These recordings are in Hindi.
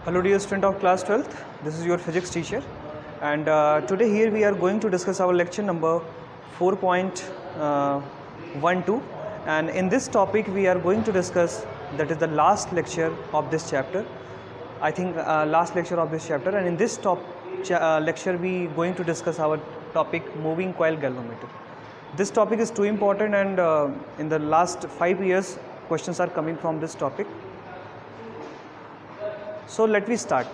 Hello dear student of class 12th, this is your physics teacher and today here we are going to discuss our lecture number 4.12 and in this topic we are going to discuss, that is the last lecture of this chapter, I think last lecture of this chapter, and in this lecture we going to discuss our topic moving coil galvanometer. This topic is too important and in the last 5 years questions are coming from this topic. So let me start.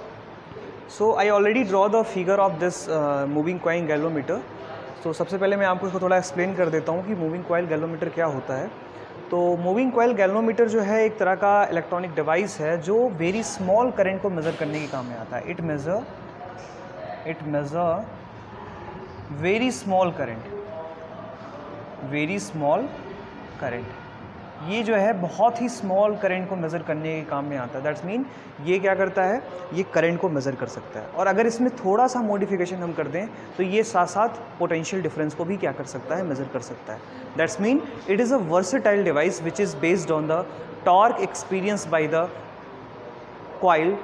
So I already draw the figure of this moving coil galvanometer. तो सबसे पहले मैं आपको इसको थोड़ा एक्सप्लेन कर देता हूँ कि मूविंग कॉइल गैल्वेनोमीटर क्या होता है। तो मूविंग कॉइल गैल्वेनोमीटर जो है एक तरह का इलेक्ट्रॉनिक डिवाइस है जो वेरी स्मॉल करंट को मेज़र करने के काम में आता है। It measure very small current, ये जो है बहुत ही स्मॉल करंट को मेज़र करने के काम में आता है। दैट्स मीन ये क्या करता है, ये करंट को मेज़र कर सकता है और अगर इसमें थोड़ा सा मॉडिफिकेशन हम कर दें तो ये साथ साथ पोटेंशियल डिफरेंस को भी क्या कर सकता है, मेज़र कर सकता है। That's mean it is a versatile device which is based on the torque experience by the coil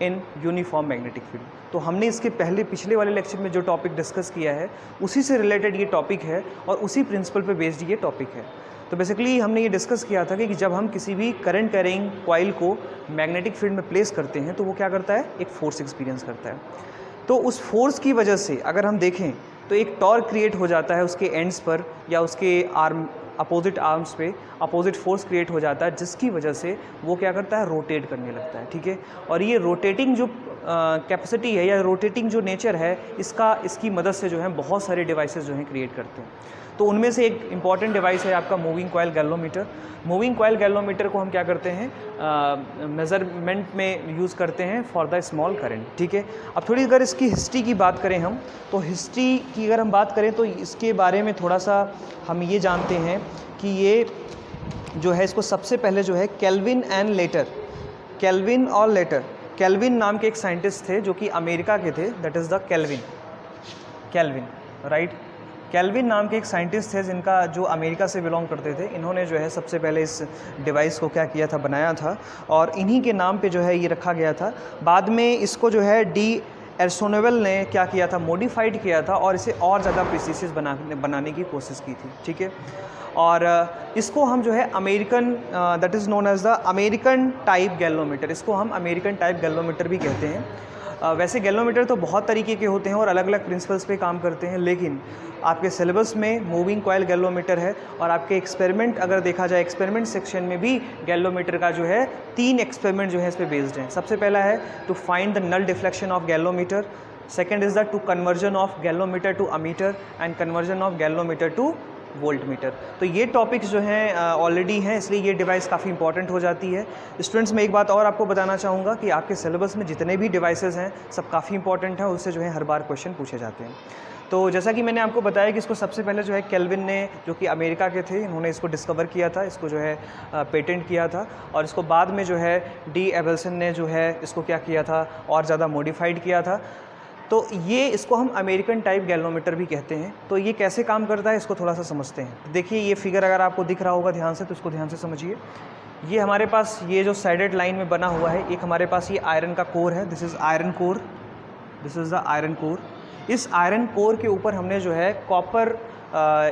in uniform magnetic field. तो हमने इसके पिछले वाले लेक्चर में जो टॉपिक डिस्कस किया है उसी से रिलेटेड ये टॉपिक है और उसी प्रिंसिपल पे बेस्ड ये टॉपिक है। तो बेसिकली हमने ये डिस्कस किया था कि जब हम किसी भी करंट कैरिंग कॉइल को मैग्नेटिक फील्ड में प्लेस करते हैं तो वो क्या करता है, एक फोर्स एक्सपीरियंस करता है। तो उस फोर्स की वजह से अगर हम देखें तो एक टॉर्क क्रिएट हो जाता है उसके एंड्स पर या उसके अपोजिट आर्म्स पे अपोजिट फोर्स क्रिएट हो जाता है, जिसकी वजह से वो क्या करता है, रोटेट करने लगता है। ठीक है, और ये रोटेटिंग जो कैपेसिटी है या रोटेटिंग जो नेचर है इसकी मदद से जो है बहुत सारे डिवाइसेस जो हैं क्रिएट करते हैं। तो उनमें से एक इम्पॉर्टेंट डिवाइस है आपका moving coil galvanometer. Moving coil galvanometer को हम क्या करते हैं, मेज़रमेंट में यूज़ करते हैं फॉर द स्मॉल करंट। ठीक है, अब थोड़ी अगर इसकी हिस्ट्री की बात करें हम, तो हिस्ट्री की अगर हम बात करें तो इसके बारे में थोड़ा सा हम ये जानते हैं कि ये जो है इसको सबसे पहले जो है केल्विन नाम के एक साइंटिस्ट थे जो कि अमेरिका के थे, that is the kelvin, right. Kelvin नाम के एक साइंटिस्ट थे जिनका जो अमेरिका से बिलोंग करते थे। इन्होंने जो है सबसे पहले इस डिवाइस को क्या किया था, बनाया था और इन्हीं के नाम पे जो है ये रखा गया था। बाद में इसको जो है डी एर्सोनेवल ने क्या किया था, मॉडिफाइड किया था और इसे और ज़्यादा प्रिसीस बनाने की कोशिश की थी। ठीक है, और इसको हम जो है American, that is known as the American type galvanometer, इसको हम अमेरिकन टाइप गैल्वेनोमीटर भी कहते हैं। वैसे गैल्वेनोमीटर तो बहुत तरीके के होते हैं और अलग अलग प्रिंसिपल्स पे काम करते हैं, लेकिन आपके सिलेबस में मूविंग कॉइल गैल्वेनोमीटर है और आपके एक्सपेरिमेंट अगर देखा जाए एक्सपेरिमेंट सेक्शन में भी गैल्वेनोमीटर का जो है 3 एक्सपेरिमेंट जो है इस पे बेस्ड हैं। सबसे पहला है to find the null deflection of galvanometer, second is the to conversion of galvanometer to ammeter and conversion of galvanometer to voltmeter. तो ये टॉपिक्स जो हैं ऑलरेडी हैं, इसलिए ये डिवाइस काफ़ी इंपॉर्टेंट हो जाती है। स्टूडेंट्स, मैं एक बात और आपको बताना चाहूँगा कि आपके सिलेबस में जितने भी डिवाइसेस हैं सब काफ़ी इंपॉर्टेंट हैं, उससे जो है हर बार क्वेश्चन पूछे जाते हैं। तो जैसा कि मैंने आपको बताया कि इसको सबसे पहले जो है केल्विन ने, जो कि अमेरिका के थे, इन्होंने इसको डिस्कवर किया था, इसको जो है पेटेंट किया था और इसको बाद में जो है डी एबल्सन ने जो है इसको क्या किया था, और ज़्यादा मॉडिफाइड किया था। तो ये इसको हम अमेरिकन टाइप गैल्वेनोमीटर भी कहते हैं। तो ये कैसे काम करता है इसको थोड़ा सा समझते हैं। देखिए ये फिगर अगर आपको दिख रहा होगा ध्यान से, तो इसको ध्यान से समझिए। ये हमारे पास ये जो साइडेड लाइन में बना हुआ है, एक हमारे पास ये आयरन का कोर है, this is iron core, this is the iron core. इस आयरन कोर के ऊपर हमने जो है कॉपर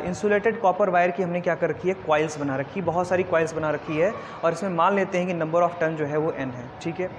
इंसुलेटेड कॉपर वायर की हमने क्या कर रखी है, कॉइल्स बना रखी है, बहुत सारी कॉइल्स बना रखी है और इसमें मान लेते हैं कि नंबर ऑफ टर्न जो है वो n है। ठीक है,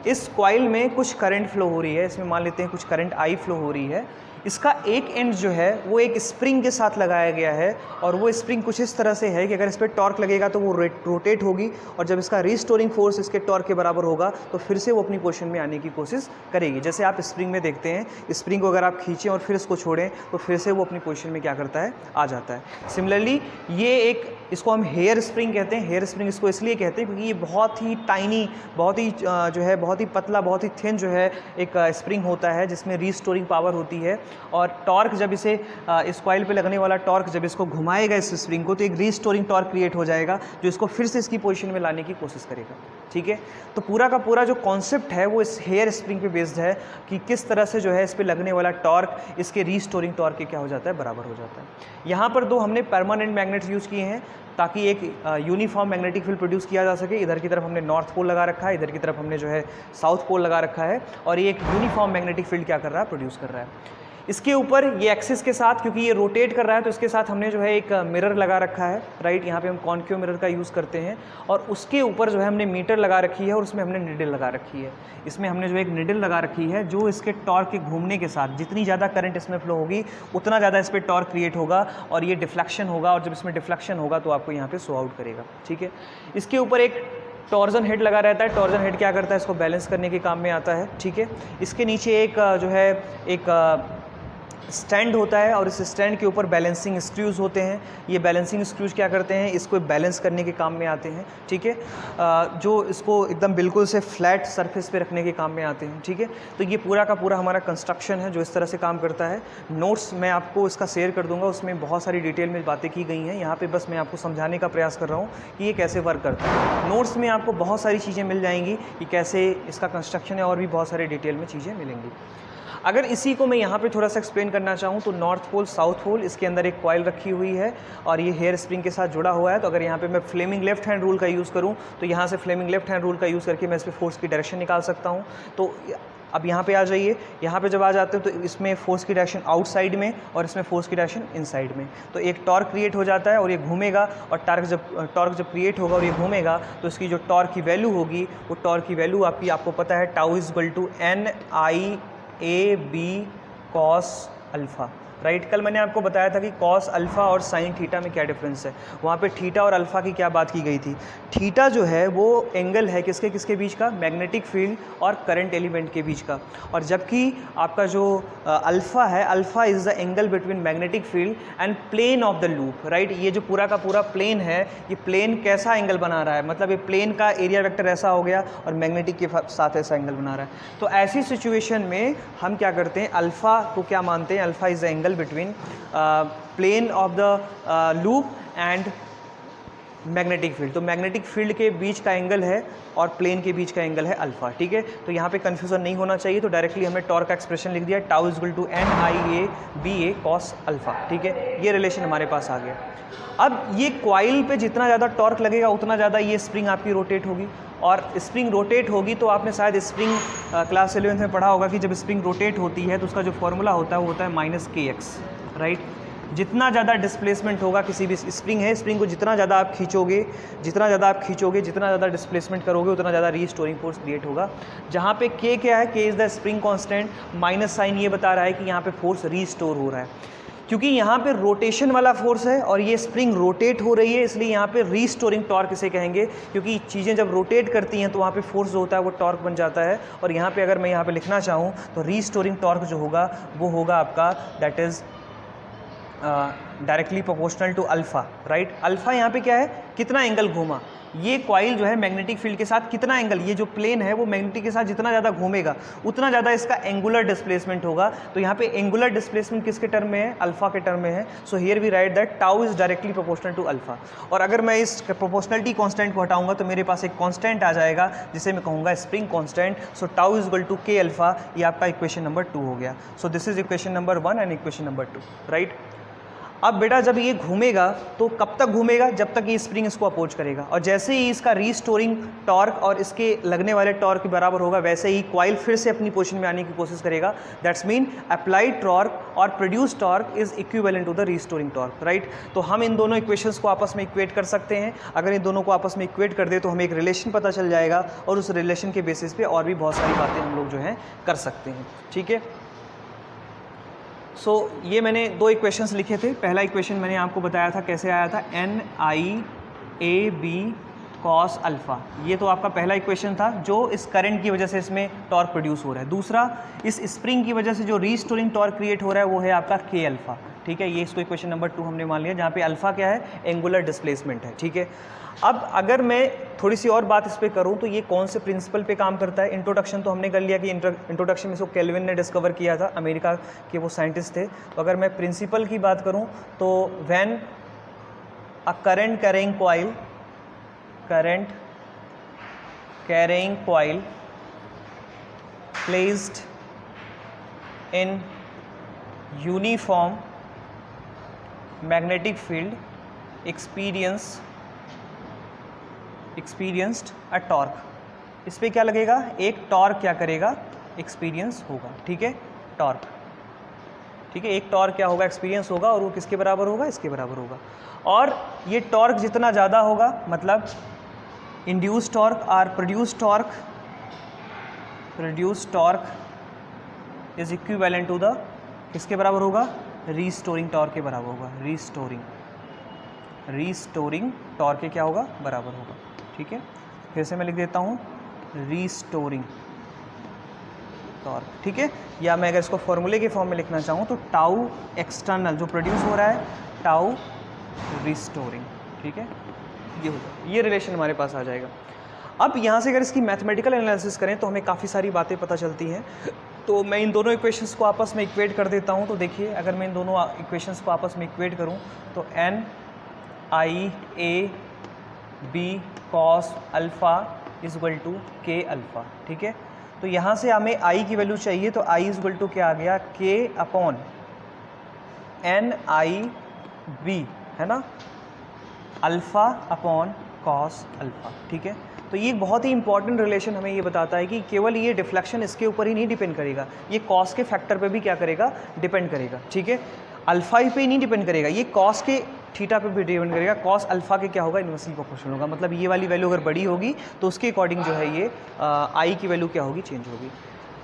इस कॉइल में कुछ करंट फ्लो हो रही है, इसमें मान लेते हैं कुछ करंट I फ्लो हो रही है। इसका एक एंड जो है वो एक स्प्रिंग के साथ लगाया गया है और वो स्प्रिंग कुछ इस तरह से है कि अगर इस पर टॉर्क लगेगा तो वो रोटेट होगी और जब इसका रिस्टोरिंग फोर्स इसके टॉर्क के बराबर होगा तो फिर से वो अपनी पोजीशन में आने की कोशिश करेगी। जैसे आप स्प्रिंग में देखते हैं, स्प्रिंग को अगर आप खींचें और फिर इसको छोड़ें तो फिर से वो अपनी पोजीशन में क्या करता है, आ जाता है। सिमिलरली ये एक, इसको हम हेयर स्प्रिंग कहते हैं। हेयर स्प्रिंग इसको इसलिए कहते हैं क्योंकि ये बहुत ही टाइनी, बहुत ही जो है बहुत ही पतला, बहुत ही थिन जो है एक स्प्रिंग होता है जिसमें रिस्टोरिंग पावर होती है और टॉर्क जब इसे इस कॉइल पे लगने वाला टॉर्क जब इसको घुमाएगा इस स्प्रिंग को तो एक रिस्टोरिंग टॉर्क क्रिएट हो जाएगा जो इसको फिर से इसकी पोजीशन में लाने की कोशिश करेगा। ठीक है, तो पूरा का पूरा जो कॉन्सेप्ट है वो इस हेयर स्प्रिंग पे बेस्ड है कि किस तरह से जो है इस पे लगने वाला टॉर्क इसके रिस्टोरिंग टॉर्क के क्या हो जाता है, बराबर हो जाता है। यहाँ पर दो हमने परमानेंट मैग्नेट्स यूज़ किए हैं, ताकि एक यूनिफॉर्म मैग्नेटिक फील्ड प्रोड्यूस किया जा सके। इधर की तरफ हमने नॉर्थ पोल लगा रखा है, इधर की तरफ हमने जो है साउथ पोल लगा रखा है, और ये एक यूनिफॉर्म मैग्नेटिक फील्ड क्या कर रहा है, प्रोड्यूस कर रहा है। इसके ऊपर ये एक्सिस के साथ, क्योंकि ये रोटेट कर रहा है, तो इसके साथ हमने जो है एक मिरर लगा रखा है, राइट। यहाँ पे हम कॉन्केव मिरर का यूज़ करते हैं, और उसके ऊपर जो है हमने मीटर लगा रखी है, और उसमें हमने निडल लगा रखी है। इसमें हमने जो एक निडल लगा रखी है, जो इसके टॉर्क के घूमने के साथ जितनी ज़्यादा करंट इसमें फ्लो होगी उतना ज़्यादा इस पर टॉर्क क्रिएट होगा, और ये डिफ्लेक्शन होगा, और जब इसमें डिफ्लेक्शन होगा तो आपको यहाँ पे शो आउट करेगा, ठीक है। इसके ऊपर एक टॉर्जन हेड लगा रहता है। टॉर्जन हेड क्या करता है, इसको बैलेंस करने के काम में आता है, ठीक है। इसके नीचे एक जो है एक स्टैंड होता है, और इस स्टैंड के ऊपर बैलेंसिंग स्क्रूज होते हैं। ये बैलेंसिंग स्क्रूज क्या करते हैं, इसको बैलेंस करने के काम में आते हैं, ठीक है। जो इसको एकदम बिल्कुल से फ्लैट सरफेस पे रखने के काम में आते हैं, ठीक है। तो ये पूरा का पूरा हमारा कंस्ट्रक्शन है जो इस तरह से काम करता है। नोट्स मैं आपको इसका शेयर कर दूंगा, उसमें बहुत सारी डिटेल में बातें की गई हैं। यहाँ पे बस मैं आपको समझाने का प्रयास कर रहा हूँ कि ये कैसे वर्क करता है। नोट्स में आपको बहुत सारी चीज़ें मिल जाएंगी कि कैसे इसका कंस्ट्रक्शन है, और भी बहुत सारी डिटेल में चीज़ें मिलेंगी। अगर इसी को मैं यहाँ पे थोड़ा सा एक्सप्लेन करना चाहूँ तो नॉर्थ पोल, साउथ पोल, इसके अंदर एक कॉइल रखी हुई है, और ये हेयर स्प्रिंग के साथ जुड़ा हुआ है। तो अगर यहाँ पे मैं फ्लेमिंग लेफ्ट हैंड रूल का यूज़ करूँ तो यहाँ से फ्लेमिंग लेफ्ट हैंड रूल का यूज़ करके मैं इस पर फोर्स की डायरेक्शन निकाल सकता हूँ। तो अब यहाँ पे आ जाइए, यहाँ पे जब आ जाते हो तो इसमें फोर्स की डायरेक्शन आउटसाइड में, और इसमें फोर्स की डायरेक्शन इनसाइड में। तो एक टॉर्क क्रिएट हो जाता है, और ये घूमेगा, और टॉर्क जब क्रिएट होगा और ये घूमेगा तो इसकी जो टॉर्क की वैल्यू होगी, वो टॉर्क की वैल्यू आपको पता है, tau is equal to NIAB cos alpha, right. कल मैंने आपको बताया था कि कॉस अल्फ़ा और साइन थीटा में क्या डिफरेंस है। वहाँ पे थीटा और अल्फ़ा की क्या बात की गई थी। थीटा जो है वो एंगल है किसके बीच का, मैग्नेटिक फील्ड और करंट एलिमेंट के बीच का, और जबकि आपका जो अल्फ़ा है, alpha is the angle between magnetic field and plane of the loop, right. ये जो पूरा का पूरा प्लेन है, ये प्लेन कैसा एंगल बना रहा है, मतलब ये प्लेन का एरिया वेक्टर ऐसा हो गया और मैग्नेटिक के साथ ऐसा एंगल बना रहा है। तो ऐसी सिचुएशन में हम क्या करते हैं, अल्फ़ा को क्या मानते हैं, alpha is the angle between plane of the loop and magnetic field. तो मैग्नेटिक फील्ड के बीच का एंगल है और प्लेन के बीच का एंगल है अल्फ़ा, ठीक है। तो यहाँ पे कन्फ्यूज़न नहीं होना चाहिए, तो डायरेक्टली हमने टॉर्क का एक्सप्रेशन लिख दिया, tau is equal to NIABA cos alpha, ठीक है। ये रिलेशन हमारे पास आ गया। अब ये कॉइल पे जितना ज़्यादा टॉर्क लगेगा उतना ज़्यादा ये स्प्रिंग आपकी रोटेट होगी, और स्प्रिंग रोटेट होगी तो आपने शायद स्प्रिंग क्लास 11 में पढ़ा होगा कि जब स्प्रिंग रोटेट होती है तो उसका जो फॉर्मूला होता है वो होता है -kx, राइट। जितना ज़्यादा डिस्प्लेसमेंट होगा किसी भी स्प्रिंग है, स्प्रिंग को जितना ज़्यादा आप खींचोगे, जितना ज़्यादा डिस्प्लेसमेंट करोगे, उतना ज़्यादा रीस्टोरिंग फोर्स क्रिएट होगा। जहाँ पे k क्या है, k is the spring constant, minus sign ये बता रहा है कि यहाँ पे फोर्स रीस्टोर हो रहा है, क्योंकि यहाँ पे रोटेशन वाला फोर्स है और ये स्प्रिंग रोटेट हो रही है, इसलिए यहाँ पे रीस्टोरिंग टॉर्क इसे कहेंगे, क्योंकि चीज़ें जब रोटेट करती हैं तो वहाँ पे फोर्स जो होता है वो टॉर्क बन जाता है। और यहाँ पे अगर मैं यहाँ पे लिखना चाहूँ तो रीस्टोरिंग टॉर्क जो होगा वो होगा आपका, that is directly proportional to alpha, right. Alpha यहाँ पे क्या है, कितना एंगल घूमा, ये कॉइल जो है मैग्नेटिक फील्ड के साथ कितना एंगल, ये जो प्लेन है वो मैग्नेटिक के साथ जितना ज़्यादा घूमेगा उतना ज़्यादा इसका एंगुलर डिस्प्लेसमेंट होगा। तो यहाँ पे एंगुलर डिस्प्लेसमेंट किसके टर्म में है, अल्फ़ा के टर्म में है। So here we write that tau is directly proportional to alpha. और अगर मैं इस प्रोपोर्शनलिटी कांस्टेंट को हटाऊंगा तो मेरे पास एक कांस्टेंट आ जाएगा जिसे मैं कहूँगा spring constant. So tau is equal to k alpha, ये आपका इक्वेशन नंबर 2 हो गया। So this is equation number 1 and equation number 2, right. अब बेटा जब ये घूमेगा तो कब तक घूमेगा, जब तक ये स्प्रिंग इसको अपोज करेगा, और जैसे ही इसका रीस्टोरिंग टॉर्क और इसके लगने वाले टॉर्क के बराबर होगा वैसे ही कॉइल फिर से अपनी पोजीशन में आने की कोशिश करेगा। दैट्स मीन अप्लाइड टॉर्क और produce torque is equivalent to the restoring torque, right. तो हम इन दोनों इक्वेशंस को आपस में इक्वेट कर सकते हैं। अगर इन दोनों को आपस में इक्वेट कर दे तो हमें एक रिलेशन पता चल जाएगा, और उस रिलेशन के बेसिस पे और भी बहुत सारी बातें हम लोग जो हैं कर सकते हैं, ठीक है। सो ये मैंने 2 इक्वेशंस लिखे थे। पहला इक्वेशन मैंने आपको बताया था कैसे आया था, NIAB cos अल्फ़ा, ये तो आपका पहला इक्वेशन था जो इस करंट की वजह से इसमें टॉर्क प्रोड्यूस हो रहा है। दूसरा, इस स्प्रिंग की वजह से जो रीस्टोरिंग टॉर्क क्रिएट हो रहा है वो है आपका k अल्फ़ा, ठीक है। ये इसको इक्वेशन नंबर 2 हमने मान लिया, जहाँ पे अल्फ़ा क्या है, एंगुलर डिस्प्लेसमेंट है, ठीक है। अब अगर मैं थोड़ी सी और बात इस पर करूँ तो ये कौन से प्रिंसिपल पे काम करता है। इंट्रोडक्शन तो हमने कर लिया कि इंट्रोडक्शन में इसको केल्विन ने डिस्कवर किया था, अमेरिका के वो साइंटिस्ट थे। तो अगर मैं प्रिंसिपल की बात करूँ तो when a current carrying coil placed in uniform magnetic field experienced a torque, इस पे क्या लगेगा, एक टॉर्क क्या करेगा, एक्सपीरियंस होगा, ठीक है, टॉर्क, ठीक है, एक टॉर्क क्या होगा, एक्सपीरियंस होगा, और वो किसके बराबर होगा, इसके बराबर होगा। और ये टॉर्क जितना ज़्यादा होगा, मतलब इंड्यूस टॉर्क और produce torque is equivalent to the, किसके बराबर होगा, रीस्टोरिंग टॉर्क के बराबर होगा, रीस्टोरिंग टॉर्क के क्या होगा, बराबर होगा, ठीक है। फिर से मैं लिख देता हूँ, रीस्टोरिंग टॉर्क, ठीक है। या मैं अगर इसको फॉर्मूले के फॉर्म में लिखना चाहूँ तो टाउ एक्सटर्नल जो प्रोड्यूस हो रहा है, टाउ रिस्टोरिंग, ठीक है, ये हो जाएगा, ये रिलेशन हमारे पास आ जाएगा। अब यहाँ से अगर इसकी मैथमेटिकल एनालिसिस करें तो हमें काफ़ी सारी बातें पता चलती हैं। तो मैं इन दोनों इक्वेशंस को आपस में इक्वेट कर देता हूँ। तो देखिए, अगर मैं इन दोनों इक्वेशंस को आपस में इक्वेट करूँ तो NIAB cos alpha is equal to K alpha, ठीक है। तो यहाँ से हमें I की वैल्यू चाहिए, तो I इज इक्वल टू क्या आ गया, K अपॉन NIB, है ना, अल्फ़ा अपॉन कॉस अल्फ़ा, ठीक है। तो ये बहुत ही इंपॉर्टेंट रिलेशन हमें ये बताता है कि केवल ये डिफ्लेक्शन इसके ऊपर ही नहीं डिपेंड करेगा, ये कॉस के फैक्टर पे भी क्या करेगा, डिपेंड करेगा, ठीक है। अल्फ़ा पे ही नहीं डिपेंड करेगा, ये कॉस के थीटा पे भी डिपेंड करेगा। कॉस अल्फ़ा के क्या होगा, इन्वर्सली प्रोपोर्शनल होगा, मतलब ये वाली वैल्यू अगर बड़ी होगी तो उसके अकॉर्डिंग जो है ये आई की वैल्यू क्या होगी, चेंज होगी,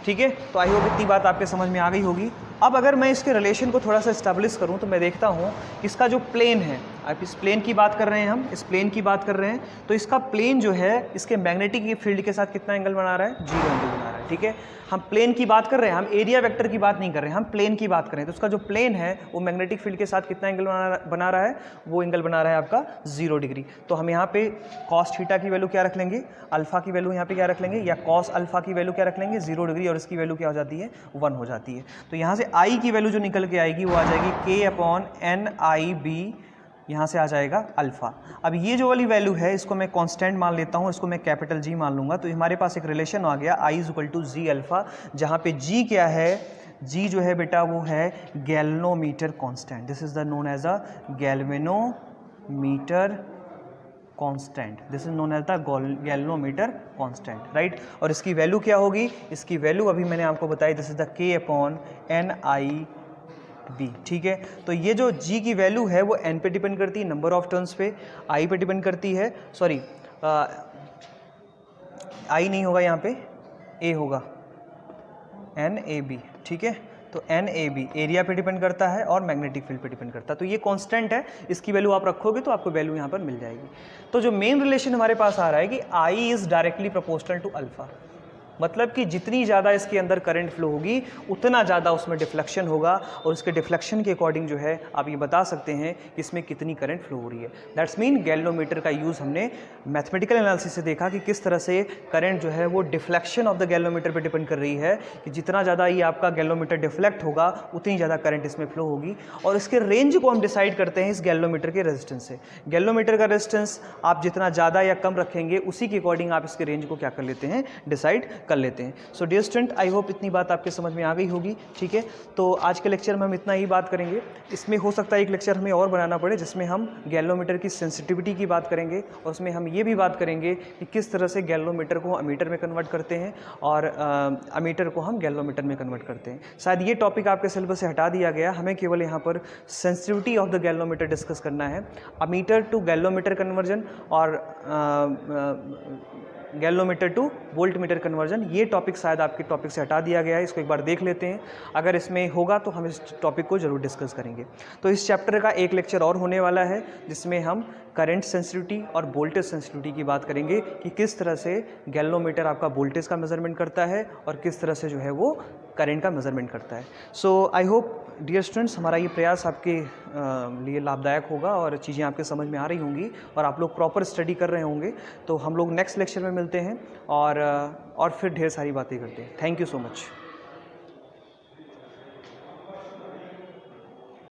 ठीक है। तो आई होप इतनी बात आपके समझ में आ गई होगी। अब अगर मैं इसके रिलेशन को थोड़ा सा इस्टेब्लिश करूं तो मैं देखता हूं इसका जो प्लेन है, अब इस प्लेन की बात कर रहे हैं, हम इस प्लेन की बात कर रहे हैं, तो इसका प्लेन जो है इसके मैग्नेटिक फील्ड के साथ कितना एंगल बना रहा है, 0 एंगल बना रहा है, ठीक है। हम प्लेन की बात कर रहे हैं, हम एरिया वेक्टर की बात नहीं कर रहे हैं, हम प्लेन की बात कर रहे हैं। तो उसका जो प्लेन है वो मैग्नेटिक फील्ड के साथ कितना एंगल बना रहा है, वो एंगल बना रहा है आपका 0 डिग्री। तो हम यहाँ पे कॉस थीटा की वैल्यू क्या रख लेंगे, अल्फा की वैल्यू यहाँ पे क्या रख लेंगे, या कॉस अल्फा की वैल्यू क्या रख लेंगे, 0 डिग्री, और इसकी वैल्यू क्या हो जाती है, 1 हो जाती है। तो यहाँ से आई की वैल्यू जो निकल के आएगी वो आ जाएगी K अपॉन NIB, यहाँ से आ जाएगा अल्फ़ा। अब ये जो वाली वैल्यू है इसको मैं कांस्टेंट मान लेता हूँ, इसको मैं कैपिटल G मान लूँगा। तो हमारे पास एक रिलेशन आ गया I is equal to G alpha, जहाँ पे G क्या है, G जो है बेटा वो है galvanometer constant, this is the known as a galvanometer constant, this is known as the galvanometer constant, right. और इसकी वैल्यू क्या होगी, इसकी वैल्यू अभी मैंने आपको बताई, this is the K upon NIB, ठीक है। तो ये जो G की वैल्यू है वो N पे डिपेंड करती है, नंबर ऑफ टर्न्स पे, I पे डिपेंड करती है, सॉरी I नहीं होगा यहाँ पे, A होगा, NAB, ठीक है। तो NAB एरिया पे डिपेंड करता है और मैग्नेटिक फील्ड पे डिपेंड करता है। तो ये कांस्टेंट है, इसकी वैल्यू आप रखोगे तो आपको वैल्यू यहाँ पर मिल जाएगी। तो जो मेन रिलेशन हमारे पास आ रहा है कि I is directly proportional to alpha, मतलब कि जितनी ज़्यादा इसके अंदर करंट फ्लो होगी उतना ज़्यादा उसमें डिफ्लेक्शन होगा, और उसके डिफ्लेक्शन के अकॉर्डिंग जो है आप ये बता सकते हैं कि इसमें कितनी करंट फ्लो हो रही है। दैट्स मीन गैल्वेनोमीटर का यूज़ हमने मैथमेटिकल एनालिसिस से देखा कि किस तरह से करंट जो है वो डिफ्लेक्शन ऑफ द गैल्वेनोमीटर पे डिपेंड कर रही है, कि जितना ज़्यादा ये आपका गैल्वेनोमीटर डिफ्लेक्ट होगा उतनी ज़्यादा करंट इसमें फ्लो होगी। और इसके रेंज को हम डिसाइड करते हैं इस गैल्वेनोमीटर के रेजिस्टेंस से। गैल्वेनोमीटर का रेजिस्टेंस आप जितना ज़्यादा या कम रखेंगे उसी के अकॉर्डिंग आप इसके रेंज को क्या कर लेते हैं, डिसाइड कर लेते हैं। So dear student, I hope इतनी बात आपके समझ में आ गई होगी, ठीक है। तो आज के लेक्चर में हम इतना ही बात करेंगे। इसमें हो सकता है एक लेक्चर हमें और बनाना पड़े जिसमें हम गैल्वेनोमीटर की सेंसिटिविटी की बात करेंगे, और उसमें हम ये भी बात करेंगे कि किस तरह से गैल्वेनोमीटर को अमीटर में कन्वर्ट करते हैं और अमीटर को हम गैल्वेनोमीटर में कन्वर्ट करते हैं। शायद ये टॉपिक आपके सिलेबस से हटा दिया गया, हमें केवल यहाँ पर sensitivity of the galvanometer discuss करना है। अमीटर टू गैल्वेनोमीटर कन्वर्जन और गैल्वेनोमीटर टू वोल्टमीटर कन्वर्जन, ये टॉपिक शायद आपके टॉपिक से हटा दिया गया है। इसको एक बार देख लेते हैं, अगर इसमें होगा तो हम इस टॉपिक को जरूर डिस्कस करेंगे। तो इस चैप्टर का एक लेक्चर और होने वाला है जिसमें हम करंट सेंसिटिविटी और वोल्टेज सेंसिटिविटी की बात करेंगे कि किस तरह से गैल्वेनोमीटर आपका वोल्टेज का मेजरमेंट करता है और किस तरह से जो है वो करंट का मेजरमेंट करता है। सो आई होप डियर स्टूडेंट्स, हमारा ये प्रयास आपके लिए लाभदायक होगा और चीज़ें आपके समझ में आ रही होंगी और आप लोग प्रॉपर स्टडी कर रहे होंगे। तो हम लोग नेक्स्ट लेक्चर में मिलते हैं और फिर ढेर सारी बातें करते हैं। Thank you so much.